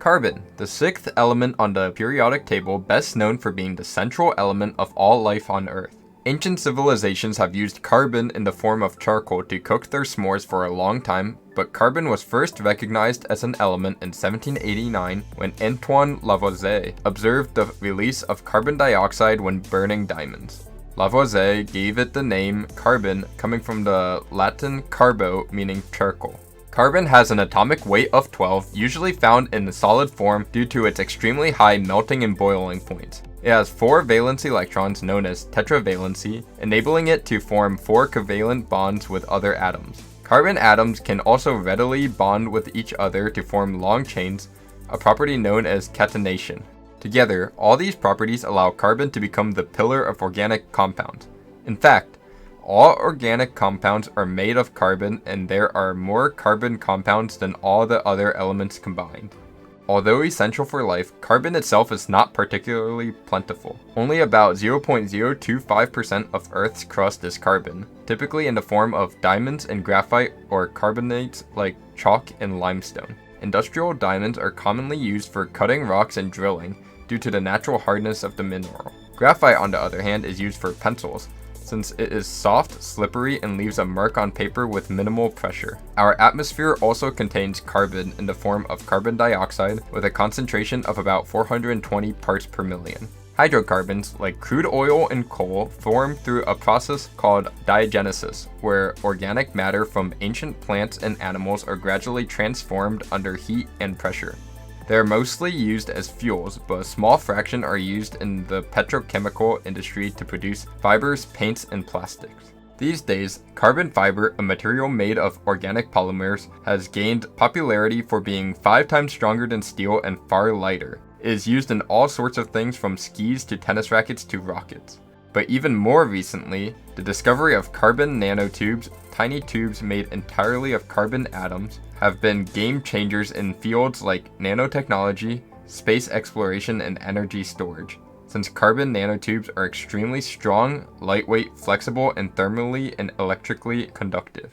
Carbon, the sixth element on the periodic table, best known for being the central element of all life on Earth. Ancient civilizations have used carbon in the form of charcoal to cook their s'mores for a long time, but carbon was first recognized as an element in 1789 when Antoine Lavoisier observed the release of carbon dioxide when burning diamonds. Lavoisier gave it the name carbon, coming from the Latin carbo, meaning charcoal. Carbon has an atomic weight of 12, usually found in the solid form due to its extremely high melting and boiling points. It has 4 valence electrons known as tetravalency, enabling it to form 4 covalent bonds with other atoms. Carbon atoms can also readily bond with each other to form long chains, a property known as catenation. Together, all these properties allow carbon to become the pillar of organic compounds. In fact, all organic compounds are made of carbon, and there are more carbon compounds than all the other elements combined. Although essential for life, carbon itself is not particularly plentiful. Only about 0.025% of Earth's crust is carbon, typically in the form of diamonds and graphite or carbonates like chalk and limestone. Industrial diamonds are commonly used for cutting rocks and drilling due to the natural hardness of the mineral. Graphite, on the other hand, is used for pencils, since it is soft, slippery, and leaves a mark on paper with minimal pressure. Our atmosphere also contains carbon in the form of carbon dioxide with a concentration of about 420 parts per million. Hydrocarbons, like crude oil and coal, form through a process called diagenesis, where organic matter from ancient plants and animals are gradually transformed under heat and pressure. They are mostly used as fuels, but a small fraction are used in the petrochemical industry to produce fibers, paints, and plastics. These days, carbon fiber, a material made of organic polymers, has gained popularity for being 5 times stronger than steel and far lighter. It is used in all sorts of things from skis to tennis rackets to rockets. But even more recently, the discovery of carbon nanotubes, tiny tubes made entirely of carbon atoms, have been game changers in fields like nanotechnology, space exploration, and energy storage, since carbon nanotubes are extremely strong, lightweight, flexible, and thermally and electrically conductive.